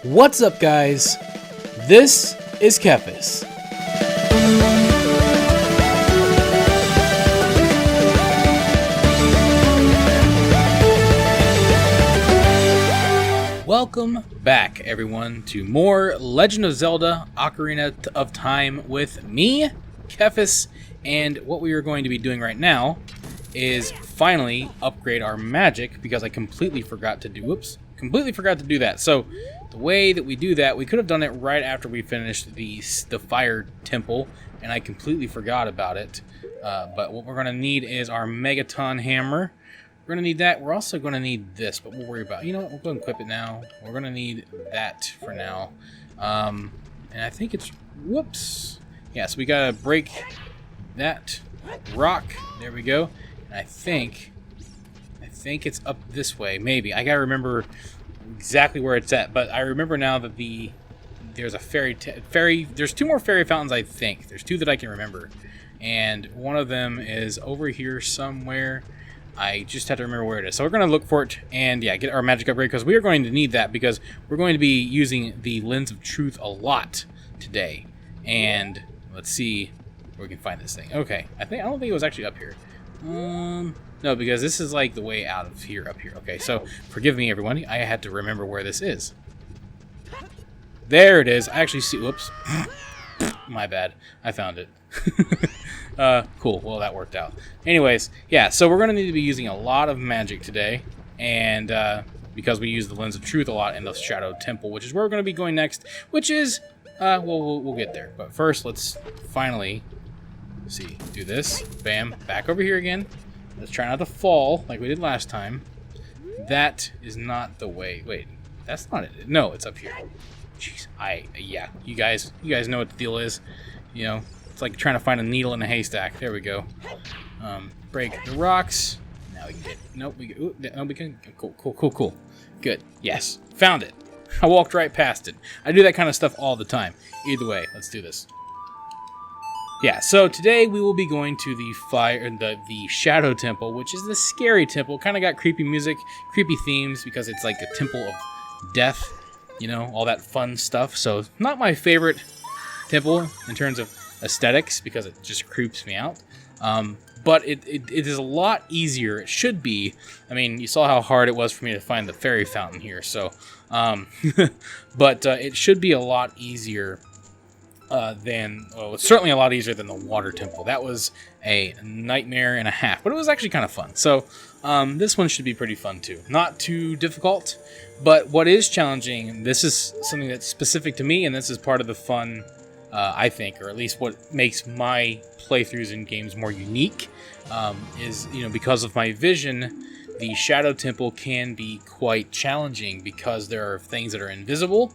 What's up, guys? This is Kephas. Welcome back, everyone, to more Legend of Zelda Ocarina of Time with me, Kephas, and what we are going to be doing right now is finally upgrade our magic, because I completely forgot to do that. So the way that we do that, we could have done it right after we finished the fire temple, and I completely forgot about it. But what we're going to need is our Megaton Hammer. We're going to need that. We're also going to need this, but we'll worry about it. You know what? We'll go and equip it now. We're going to need that for now. And I think it's... Whoops. Yeah, so we got to break that rock. There we go. And I think it's up this way. Maybe. I got to remember exactly where it's at. But I remember now that there's a there's two more fairy fountains, I think. There's two that I can remember. And one of them is over here somewhere. I just have to remember where it is. So we're going to look for it and, yeah, get our magic upgrade, because we are going to need that, because we're going to be using the Lens of Truth a lot today. And let's see where we can find this thing. Okay, I don't think it was actually up here. No, because this is like the way out of here, up here. Okay, so forgive me, everyone. I had to remember where this is. There it is. I actually see. Whoops. My bad. I found it. Cool. Well, that worked out. Anyways, yeah, so we're going to need to be using a lot of magic today, and because we use the Lens of Truth a lot in the Shadow Temple, which is where we're going to be going next, which is, we'll get there. But first, let's finally, do this. Bam. Back over here again. Let's try not to fall like we did last time. That is not the way. Wait, that's not it. No, it's up here. Jeez, yeah, you guys know what the deal is. You know, it's like trying to find a needle in a haystack. There we go. Break the rocks. Now we can get. Nope, we can. Cool. Good. Yes, found it. I walked right past it. I do that kind of stuff all the time. Either way, let's do this. Yeah, so today we will be going to the Shadow Temple, which is the scary temple. Kind of got creepy music, creepy themes, because it's like a temple of death, you know, all that fun stuff. So not my favorite temple in terms of aesthetics, because it just creeps me out. But it is a lot easier. It should be. I mean, you saw how hard it was for me to find the fairy fountain here. So, but it should be a lot easier. It's certainly a lot easier than the water temple. That was a nightmare and a half, but it was actually kind of fun. So this one should be pretty fun too. Not too difficult, but what is challenging, this is something that's specific to me, and this is part of the fun, I think, or at least what makes my playthroughs in games more unique, is, you know, because of my vision, the Shadow Temple can be quite challenging, because there are things that are invisible.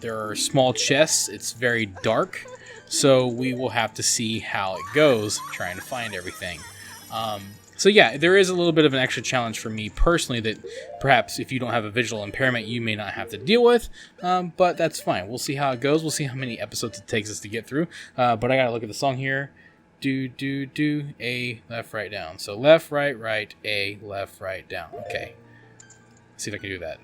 There are small chests. It's very dark. So we will have to see how it goes trying to find everything. So yeah, there is a little bit of an extra challenge for me personally that perhaps if you don't have a visual impairment, you may not have to deal with. But that's fine. We'll see how it goes. We'll see how many episodes it takes us to get through. But I got to look at the song here. Do, A, left, right, down. So left, right, A, left, right, down. Okay. Let's see if I can do that.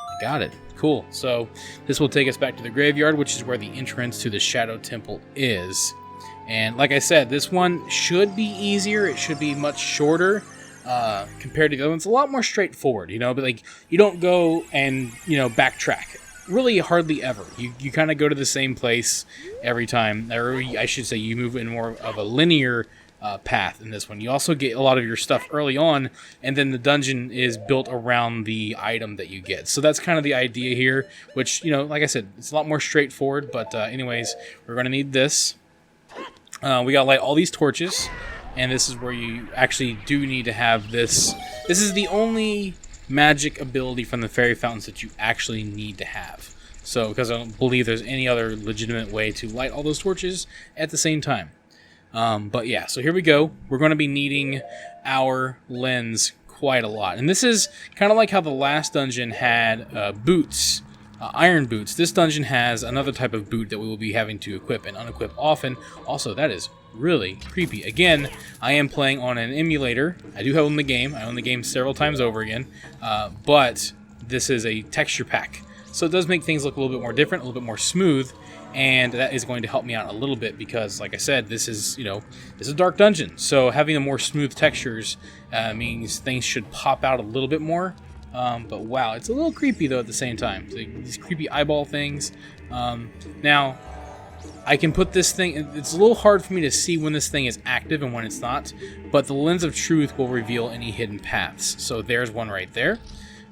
I got it. Cool. So this will take us back to the graveyard, which is where the entrance to the Shadow Temple is. And like I said, this one should be easier. It should be much shorter compared to the other ones. It's a lot more straightforward, you know, but like you don't go and, you know, backtrack. Really hardly ever. You kind of go to the same place every time. Or I should say you move in more of a linear path in this one. You also get a lot of your stuff early on, and then the dungeon is built around the item that you get. So that's kind of the idea here, which, you know, like I said, it's a lot more straightforward. But anyways, we're going to need this. We got to light all these torches, and this is where you actually do need to have this. This is the only magic ability from the fairy fountains that you actually need to have. So, because I don't believe there's any other legitimate way to light all those torches at the same time. But yeah, so here we go. We're going to be needing our lens quite a lot. And this is kind of like how the last dungeon had boots, iron boots. This dungeon has another type of boot that we will be having to equip and unequip often. Also, that is really creepy. Again, I am playing on an emulator. I do own the game. I own the game several times over again. But this is a texture pack. So it does make things look a little bit more different, a little bit more smooth. And that is going to help me out a little bit because, like I said, this is, you know, this is a dark dungeon. So having the more smooth textures means things should pop out a little bit more. But wow, it's a little creepy though at the same time. So these creepy eyeball things. Now, I can put this thing, it's a little hard for me to see when this thing is active and when it's not, but the lens of truth will reveal any hidden paths. So there's one right there.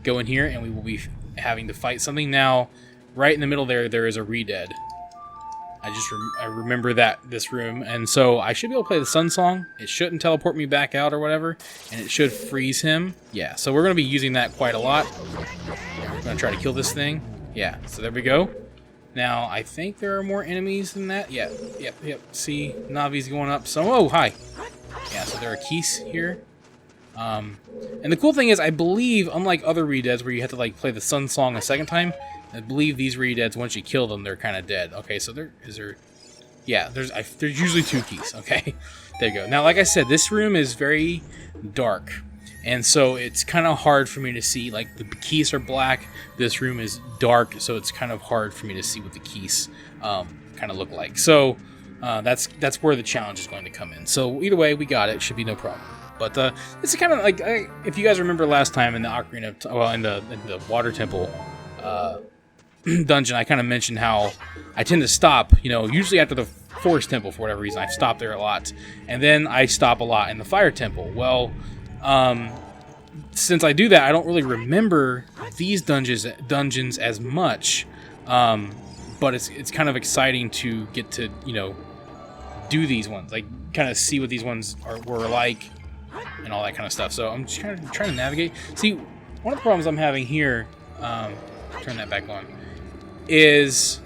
Go in here and we will be having to fight something. Now, right in the middle there is a Redead. I remember this room, and so I should be able to play the Sun Song. It shouldn't teleport me back out or whatever, and it should freeze him. Yeah, so we're going to be using that quite a lot. We're going to try to kill this thing. Yeah, so there we go. Now, I think there are more enemies than that. Yeah, yep. See, Navi's going up. So, oh, hi. Yeah, so there are keys here. And the cool thing is, I believe, unlike other Redeads where you have to like play the Sun Song a second time, I believe these Redeads, once you kill them, they're kind of dead. Okay, so there's usually 2 keys. Okay, there you go. Now, like I said, this room is very dark, and so it's kind of hard for me to see. Like, the keys are black. This room is dark, so it's kind of hard for me to see what the keys kind of look like. So that's where the challenge is going to come in. So either way, we got it. Should be no problem. But it's kind of like, if you guys remember last time in the Ocarina, well, in the Water Temple dungeon, I kind of mentioned how I tend to stop, you know, usually after the Forest Temple for whatever reason. I've stopped there a lot. And then I stop a lot in the Fire Temple. Well, since I do that, I don't really remember these dungeons as much. But it's kind of exciting to get to, you know, do these ones. Like, kind of see what these ones were like and all that kind of stuff. So I'm just kind of trying to navigate. See, one of the problems I'm having here, turn that back on, is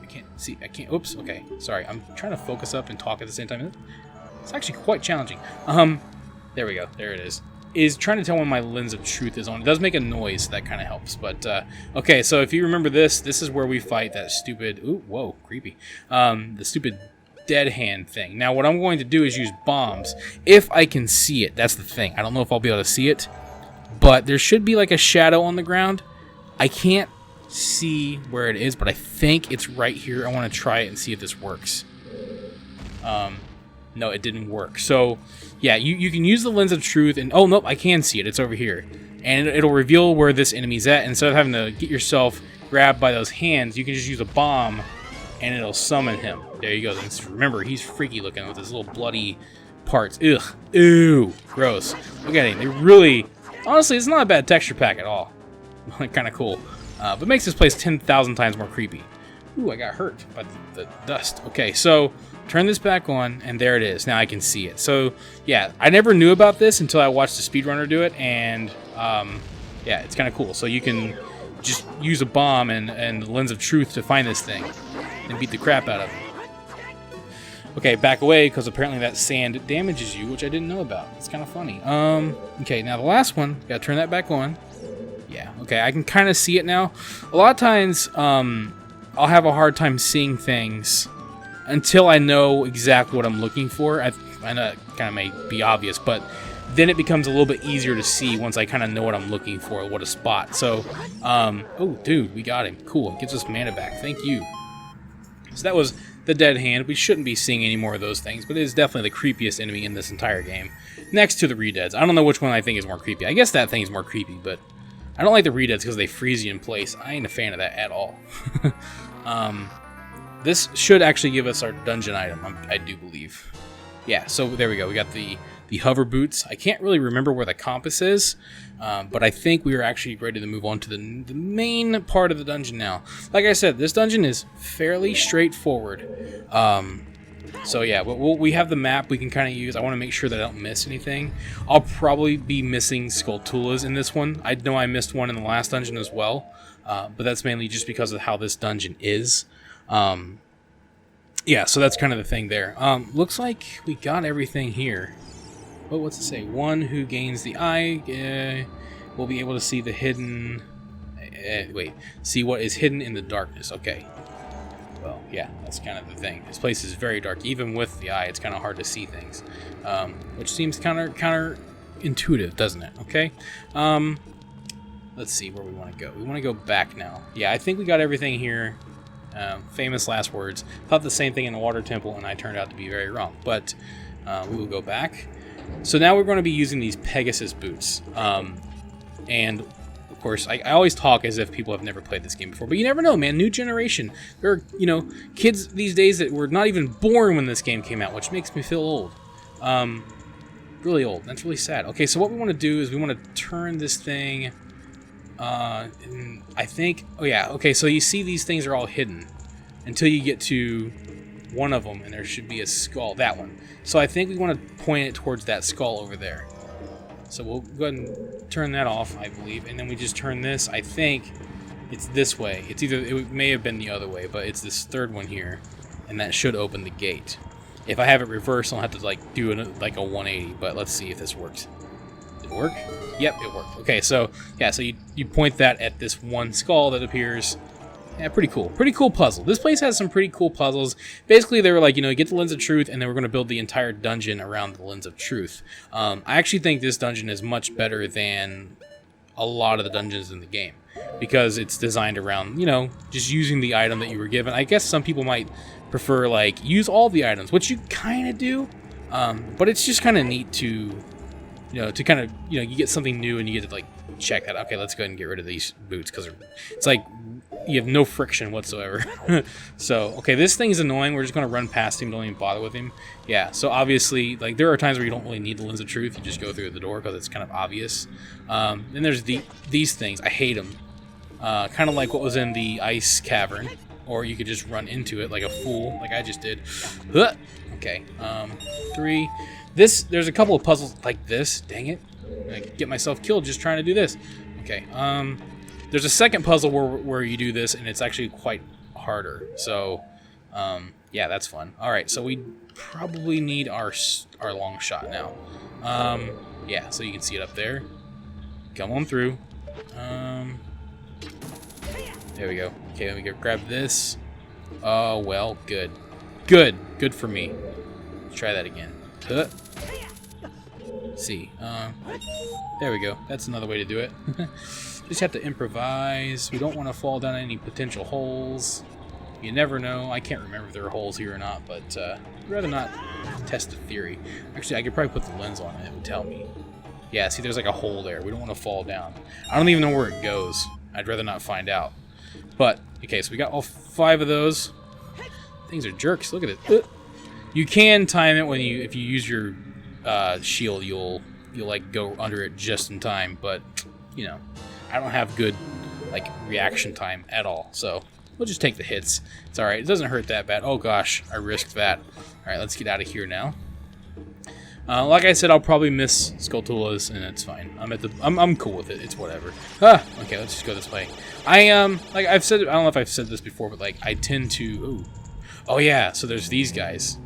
I can't, oops, okay, sorry, I'm trying to focus up and talk at the same time. It's actually quite challenging. There we go, there it is trying to tell when my lens of truth is on. It does make a noise, so that kind of helps. But okay, so if you remember this is where we fight that stupid, ooh, whoa, creepy, the stupid dead hand thing. Now what I'm going to do is use bombs if I can see it. That's the thing. I don't know if I'll be able to see it, but there should be like a shadow on the ground. I can't see where it is, but I think it's right here. I want to try it and see if this works. No, it didn't work. So yeah, you can use the lens of truth, and oh nope, I can see it. It's over here, and it'll reveal where this enemy's at. Instead of having to get yourself grabbed by those hands, you can just use a bomb and it'll summon him. There you go. And remember, he's freaky looking with his little bloody parts. Ugh, ew, gross. Look at him. They really, honestly, it's not a bad texture pack at all. Kind of cool. But makes this place 10,000 times more creepy. Ooh, I got hurt by the dust. Okay, so turn this back on, and there it is. Now I can see it. So, yeah, I never knew about this until I watched the speedrunner do it, and, yeah, it's kind of cool. So you can just use a bomb and the lens of truth to find this thing and beat the crap out of it. Okay, back away, because apparently that sand damages you, which I didn't know about. It's kind of funny. Okay, now the last one, gotta turn that back on. Yeah, okay, I can kind of see it now. A lot of times, I'll have a hard time seeing things until I know exactly what I'm looking for. I know it kind of may be obvious, but then it becomes a little bit easier to see once I kind of know what I'm looking for, what to spot. So, oh, dude, we got him. Cool, it gives us mana back. Thank you. So that was the dead hand. We shouldn't be seeing any more of those things, but it is definitely the creepiest enemy in this entire game. Next to the Redeads. I don't know which one I think is more creepy. I guess that thing is more creepy, but I don't like the Redeads because they freeze you in place. I ain't a fan of that at all. This should actually give us our dungeon item, I do believe. Yeah, so there we go. We got the hover boots. I can't really remember where the compass is, but I think we are actually ready to move on to the main part of the dungeon now. Like I said, this dungeon is fairly straightforward. So yeah, we have the map we can kind of use. I want to make sure that I don't miss anything. I'll probably be missing Skulltulas in this one. I know I missed one in the last dungeon as well, but that's mainly just because of how this dungeon is. Yeah, so that's kind of the thing there. Looks like we got everything here. Oh, what's it say? One who gains the eye will be able to see the hidden... see what is hidden in the darkness. Okay. Well, yeah, that's kind of the thing. This place is very dark. Even with the eye, it's kind of hard to see things, which seems counterintuitive, doesn't it? Okay. Let's see where we want to go. We want to go back now. Yeah, I think we got everything here. Famous last words. Thought the same thing in the water temple, and I turned out to be very wrong. But we will go back. So now we're going to be using these Pegasus Boots. And of course, I always talk as if people have never played this game before, but you never know, man. New generation. There are, kids these days that were not even born when this game came out, which makes me feel old. Really old. That's really sad. Okay, so what we want to do is we want to turn this thing. And I think. Oh yeah. Okay, so you see these things are all hidden until you get to one of them, and there should be a skull. That one. So I think we want to point it towards that skull over there. So we'll go ahead and turn that off, I believe, and then we just turn this. I think it's this way. It's either, it may have been the other way, but it's this third one here, and that should open the gate. If I have it reversed, I'll have to do like a 180. But let's see if this works. Did it work? Yep, it worked. Okay, so yeah, so you point that at this one skull that appears. Yeah, pretty cool. Pretty cool puzzle. This place has some pretty cool puzzles. Basically, they were like, get the Lens of Truth, and then we're going to build the entire dungeon around the Lens of Truth. I actually think this dungeon is much better than a lot of the dungeons in the game, because it's designed around, just using the item that you were given. I guess some people might prefer, like, use all the items, which you kind of do, but it's just kind of neat to, to kind of, you get something new, and you get to, like, check that. Okay, let's go ahead and get rid of these boots, because it's like, you have no friction whatsoever. So, okay, this thing's annoying. We're just going to run past him. Don't even bother with him. Yeah, so obviously, like, there are times where you don't really need the Lens of Truth. You just go through the door because it's kind of obvious. Then there's these things. I hate them. Kind of like what was in the ice cavern. Or you could just run into it like a fool, like I just did. Okay, 3. There's a couple of puzzles like this. Dang it. I get myself killed just trying to do this. Okay, there's a second puzzle where you do this, and it's actually quite harder. So, yeah, that's fun. All right, so we probably need our long shot now. Yeah, so you can see it up there. Come on through. There we go. Okay, let me go grab this. Oh, well, good. Good for me. Let's try that again. See. There we go. That's another way to do it. Just have to improvise. We don't want to fall down any potential holes. You never know. I can't remember if there are holes here or not, but I'd rather not test the theory. Actually, I could probably put the lens on and it would tell me. Yeah, see, there's like a hole there. We don't want to fall down. I don't even know where it goes. I'd rather not find out. But, okay, so we got all 5 of those. Things are jerks. Look at it. You can time it when if you use your shield, you'll like go under it just in time, but I don't have good like reaction time at all, so we'll just take the hits. It's all right. It doesn't hurt that bad. Oh gosh, I risked that. All right, let's get out of here now. Like I said, I'll probably miss Skulltulas, and it's fine. I'm cool with it. It's whatever. Okay, let's just go this way. Like I've said, I don't know if I've said this before, but like I tend to. Ooh. Oh yeah, so there's these guys.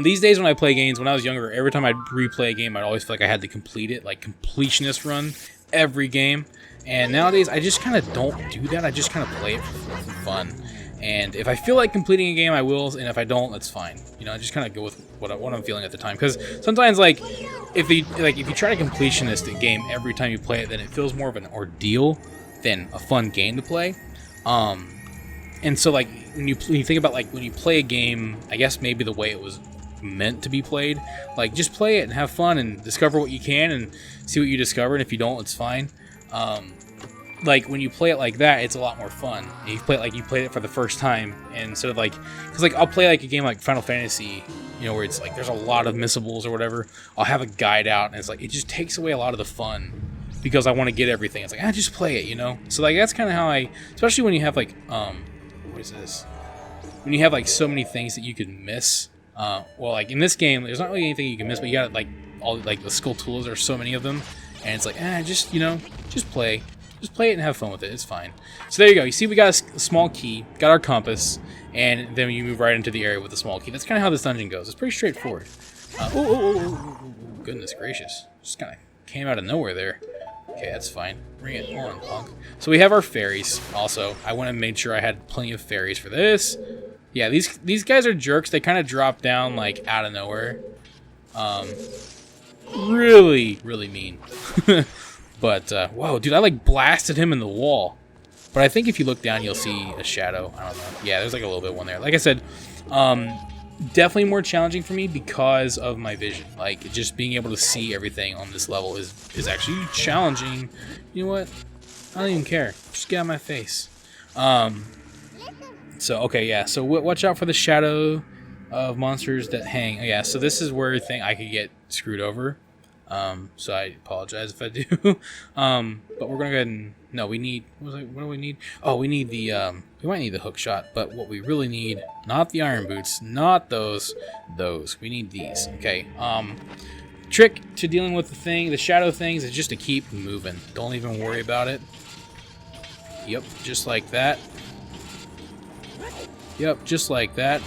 These days when I play games, when I was younger, every time I'd replay a game, I'd always feel like I had to complete it, like completionist run every game. And nowadays, I just kind of don't do that. I just kind of play it for fun. And if I feel like completing a game, I will. And if I don't, that's fine. I just kind of go with what I'm feeling at the time. Because sometimes, like, if you try to completionist a game every time you play it, then it feels more of an ordeal than a fun game to play. And so, like, when you think about, like, when you play a game, I guess maybe the way it was meant to be played, like, just play it and have fun and discover what you can and see what you discover, and if you don't, it's fine. Like, when you play it like that, it's a lot more fun. You play it like you played it for the first time, and instead of, like, because, like, I'll play, like, a game like Final Fantasy, where it's, like, there's a lot of missables or whatever. I'll have a guide out, and it's, like, it just takes away a lot of the fun, because I want to get everything. It's like, just play it, So, like, that's kind of how especially when you have, like, what is this? When you have, like, so many things that you could miss. Well, like, in this game, there's not really anything you can miss, but you got, like, all, like, the Skulltulas, there's so many of them, and it's like, just play. Just play it and have fun with it. It's fine. So there you go. You see, we got a small key, got our compass, and then you move right into the area with the small key. That's kind of how this dungeon goes. It's pretty straightforward. Goodness gracious. Just kind of came out of nowhere there. Okay, that's fine. Bring it on, punk. So we have our fairies also. I went and made sure I had plenty of fairies for this. Yeah, these guys are jerks. They kind of drop down like out of nowhere. Really, really mean. But, whoa, dude, I like blasted him in the wall. But I think if you look down, you'll see a shadow. I don't know. Yeah, there's like a little bit one there. Like I said, definitely more challenging for me because of my vision. Like, just being able to see everything on this level is actually challenging. You know what? I don't even care. Just get out of my face. So, okay, yeah. So, watch out for the shadow of monsters that hang. Oh, yeah, so this is where I could get screwed over. So I apologize if I do. But we're going to go ahead and... No, we need... What do we need? Oh, we need the... we might need the hook shot, but what we really need... Not the iron boots. Not those. Those. We need these. Okay. Trick to dealing with the shadow things is just to keep moving. Don't even worry about it. Yep, just like that. Yep, just like that.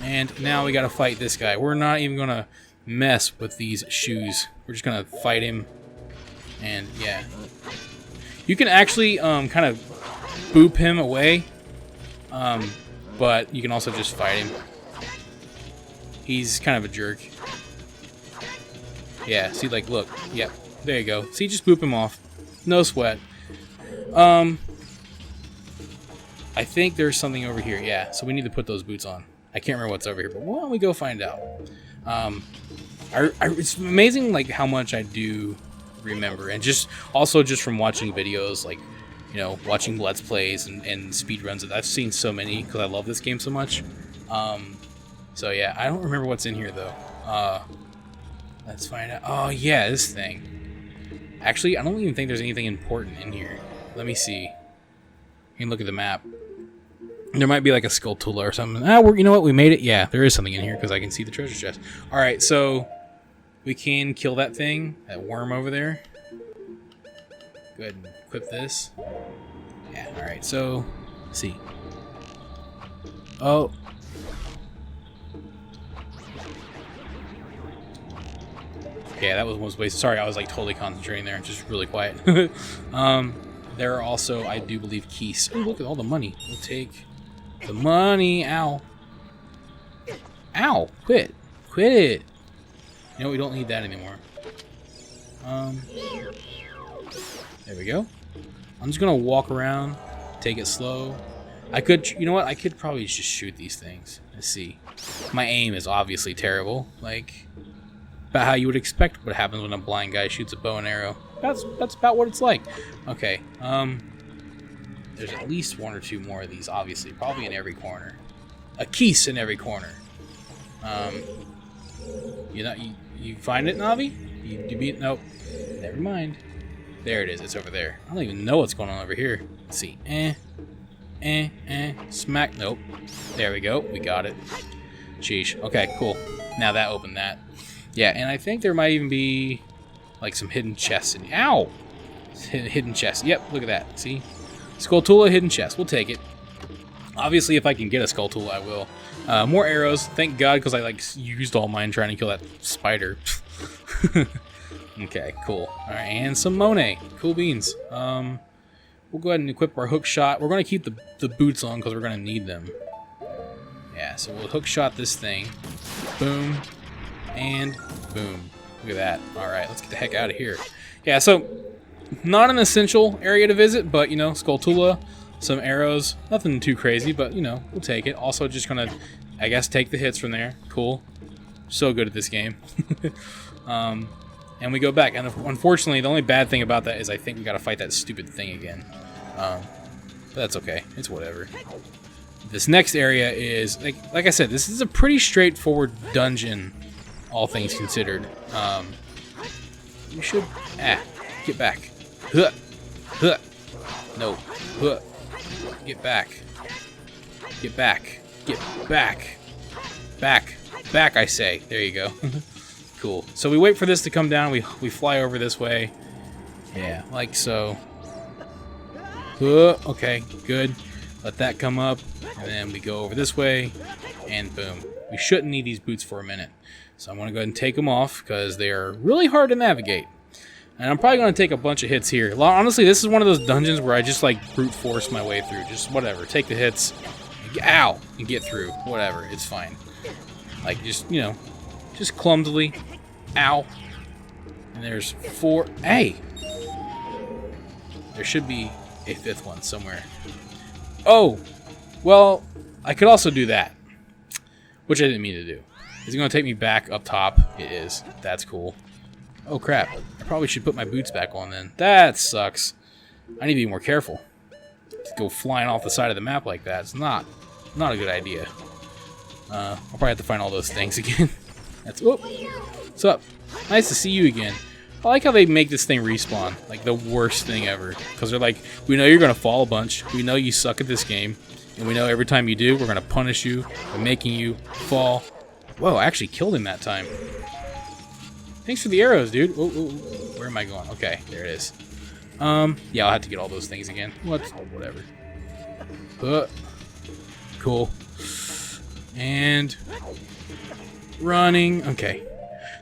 And now we gotta fight this guy. We're not even gonna mess with these shoes. We're just gonna fight him. And yeah. You can actually kind of boop him away. But you can also just fight him. He's kind of a jerk. Yeah, see, like, look. Yep, there you go. See, just boop him off. No sweat. I think there's something over here. Yeah, so we need to put those boots on. I can't remember what's over here, but why don't we go find out? It's amazing, like, how much I do remember, and just from watching videos, like, you know, watching Let's Plays and speed runs. I've seen so many because I love this game so much. So yeah, I don't remember what's in here though. Let's find out. Oh yeah, this thing. Actually, I don't even think there's anything important in here. Let me see. You can look at the map. There might be like a Skulltula or something. You know what? We made it. Yeah, there is something in here because I can see the treasure chest. All right, so we can kill that thing, that worm over there. Go ahead and equip this. Yeah. All right. So, let's see. Oh. Yeah, that was wasted. Sorry, I was like totally concentrating there. Just really quiet. There are also, I do believe, keys. Oh, look at all the money. We'll take the money. Ow. Ow. Quit. Quit it. You know, we don't need that anymore. There we go. I'm just going to walk around, take it slow. You know what? I could probably just shoot these things. Let's see. My aim is obviously terrible. Like, about how you would expect what happens when a blind guy shoots a bow and arrow. That's about what it's like. Okay. There's at least one or two more of these, obviously. Probably in every corner. A keys in every corner. You find it, Navi? You beat... Nope. Never mind. There it is. It's over there. I don't even know what's going on over here. Let's see. Smack. Nope. There we go. We got it. Sheesh. Okay, cool. Now that opened that. Yeah, and I think there might even be like some hidden chests in... Ow! Hidden chests. Yep, look at that. See? Skulltula, hidden chest. We'll take it. Obviously, if I can get a Skulltula, I will. More arrows. Thank God, because I like used all mine trying to kill that spider. Okay, cool. All right, and some Monet. Cool beans. We'll go ahead and equip our hook shot. We're going to keep the boots on because we're going to need them. Yeah, so we'll hook shot this thing. Boom. And boom. Look at that. All right, let's get the heck out of here. Yeah, so not an essential area to visit, but, you know, Skulltula, some arrows. Nothing too crazy, but, you know, we'll take it. Also, just going to, I guess, take the hits from there. Cool. So good at this game. And we go back. And unfortunately, the only bad thing about that is I think we got to fight that stupid thing again. But that's okay. It's whatever. This next area is, like I said, this is a pretty straightforward dungeon, all things considered. You should... get back. Huh. Huh. No. Huh. Get back. Get back. Get back. Back. Back, I say. There you go. Cool. So we wait for this to come down. We fly over this way. Yeah, like so. Okay, good. Let that come up. And then we go over this way. And boom. We shouldn't need these boots for a minute. So I'm going to go ahead and take them off because they are really hard to navigate. And I'm probably going to take a bunch of hits here. Honestly, this is one of those dungeons where I just like brute force my way through. Just whatever. Take the hits. Ow! And get through. Whatever. It's fine. Like, just, you know, just clumsily. Ow. And there's 4. Hey! There should be a 5th one somewhere. Oh! Well, I could also do that. Which I didn't mean to do. Is it going to take me back up top? It is. That's cool. Oh crap. I probably should put my boots back on then. That sucks. I need to be more careful. To go flying off the side of the map like that. It's not a good idea. I'll probably have to find all those things again. That's... Oh! What's up? Nice to see you again. I like how they make this thing respawn. Like the worst thing ever. Because they're like, we know you're going to fall a bunch. We know you suck at this game. And we know every time you do, we're going to punish you by making you fall. Whoa, I actually killed him that time. Thanks for the arrows, dude. Ooh, ooh, where am I going? Okay, there it is. Yeah, I'll have to get all those things again. Whatever. Cool. And running. Okay.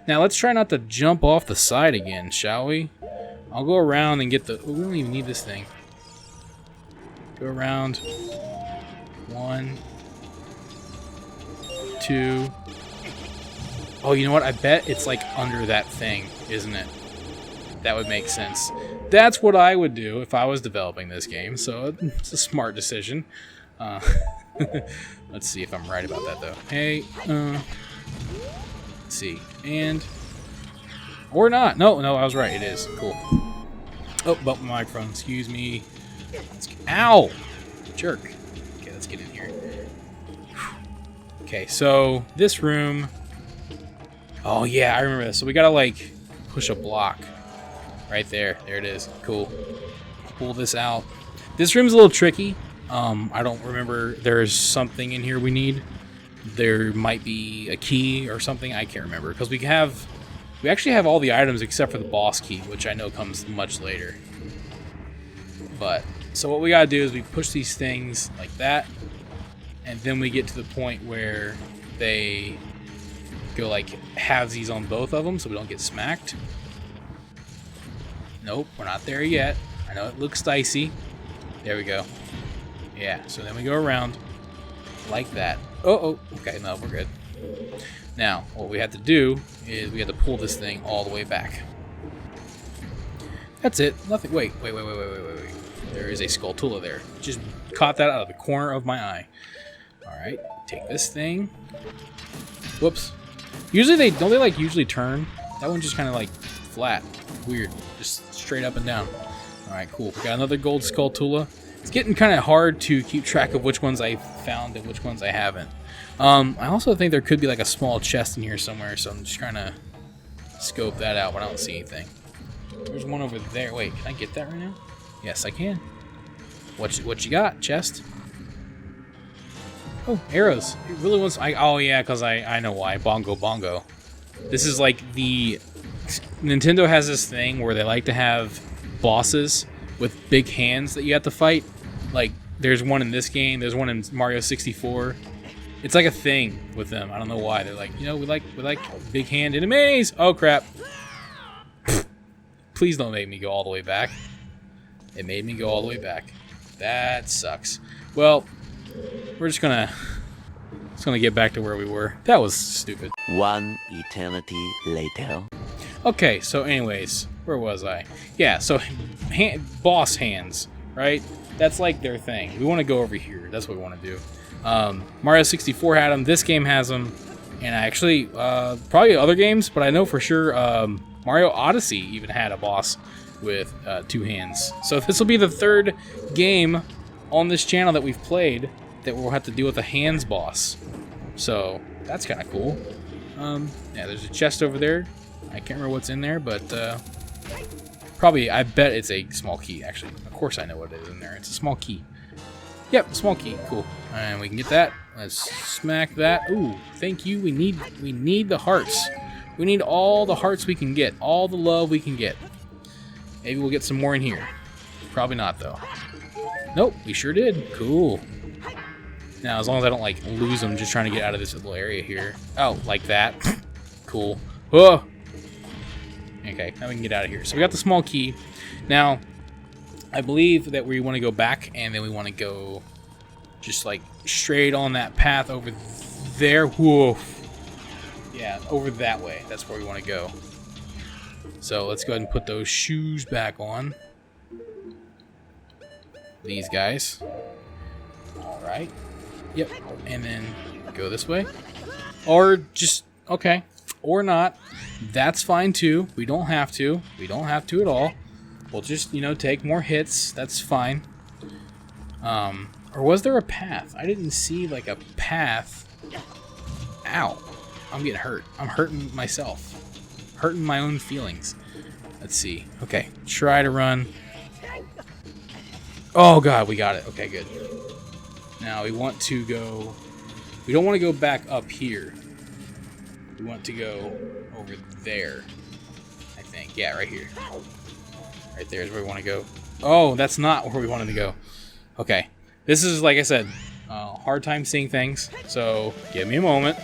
Now let's try not to jump off the side again, shall we? I'll go around and get the... Oh, we don't even need this thing. Go around. 1, 2. Oh, you know what? I bet it's like under that thing, isn't it? That would make sense. That's what I would do if I was developing this game, so it's a smart decision. Let's see if I'm right about that, though. Hey, let's see. And... Or not. No, I was right. It is. Cool. Oh, bump my microphone. Excuse me. Ow! Jerk. Okay, let's get in here. Okay, so this room... Oh, yeah, I remember this. So we gotta, like, push a block. Right there. There it is. Cool. Pull this out. This room's a little tricky. I don't remember. There's something in here we need. There might be a key or something. I can't remember. Because we actually have all the items except for the boss key, which I know comes much later. But, so what we gotta do is we push these things like that. And then we get to the point where they... go like halvesies on both of them so we don't get smacked. Nope, we're not there yet. I know it looks dicey. There we go. Yeah, so then we go around like that. Oh, okay, no, we're good. Now, what we have to do is we have to pull this thing all the way back. That's it. Nothing. Wait. There is a Skulltula there. Just caught that out of the corner of my eye. All right, take this thing. Whoops. Usually don't they like usually turn? That one just kind of like flat. Weird. Just straight up and down. Alright, cool. We got another gold Skulltula. It's getting kind of hard to keep track of which ones I found and which ones I haven't. I also think there could be like a small chest in here somewhere, so I'm just trying to scope that out, but I don't see anything. There's one over there. Wait, can I get that right now? Yes, I can. What you got, chest? Oh, arrows. It really wants... oh, yeah, because I know why. Bongo. This is like the... Nintendo has this thing where they like to have bosses with big hands that you have to fight. Like, there's one in this game. There's one in Mario 64. It's like a thing with them. I don't know why. They're like, you know, we like big hand enemies. Oh, crap. Please don't make me go all the way back. It made me go all the way back. That sucks. Well... We're just gonna get back to where we were. That was stupid. One eternity later. Okay, so anyways, where was I? Yeah, so boss hands, right? That's like their thing. We want to go over here. That's what we want to do. Mario 64 had them. This game has them. And actually, probably other games, but I know for sure Mario Odyssey even had a boss with 2 hands. So this will be the 3rd game on this channel that we've played that we'll have to deal with a hands boss. So that's kind of cool. Yeah, there's a chest over there. I can't remember what's in there, but probably, I bet it's a small key, actually. Of course I know what it is in there. It's a small key. Yep, small key. Cool. And we can get that. Let's smack that. Ooh, thank you. We need the hearts. We need all the hearts we can get. All the love we can get. Maybe we'll get some more in here. Probably not, though. Nope, we sure did. Cool. Now, as long as I don't, like, lose them just trying to get out of this little area here. Oh, like that. Cool. Oh! And Okay, now we can get out of here. So we got the small key. Now, I believe that we want to go back, and then we want to go just like straight on that path over there. Whoa. Yeah, over that way. That's where we want to go. So let's go ahead and put those shoes back on. These guys. Alright. Yep. And then go this way. Or just, okay. Or not. That's fine too. We don't have to. We don't have to at all. We'll just, you know, take more hits. That's fine. Or was there a path? I didn't see like a path. Ow. I'm getting hurt. I'm hurting myself. Hurting my own feelings. Let's see. Okay. Try to run. Oh god, we got it. Okay, good. Now we want to go... We don't want to go back up here. We want to go over there. I think. Yeah, right here. Right there is where we want to go. Oh, that's not where we wanted to go. Okay. This is, like I said, hard time seeing things. So, give me a moment.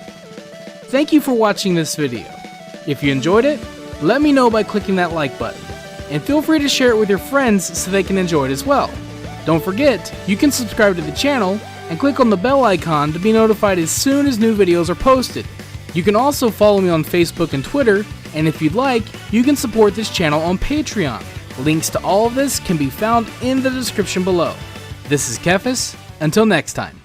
Thank you for watching this video. If you enjoyed it, let me know by clicking that like button. And feel free to share it with your friends so they can enjoy it as well. Don't forget, you can subscribe to the channel and click on the bell icon to be notified as soon as new videos are posted. You can also follow me on Facebook and Twitter, and if you'd like, you can support this channel on Patreon. Links to all of this can be found in the description below. This is Kephas. Until next time.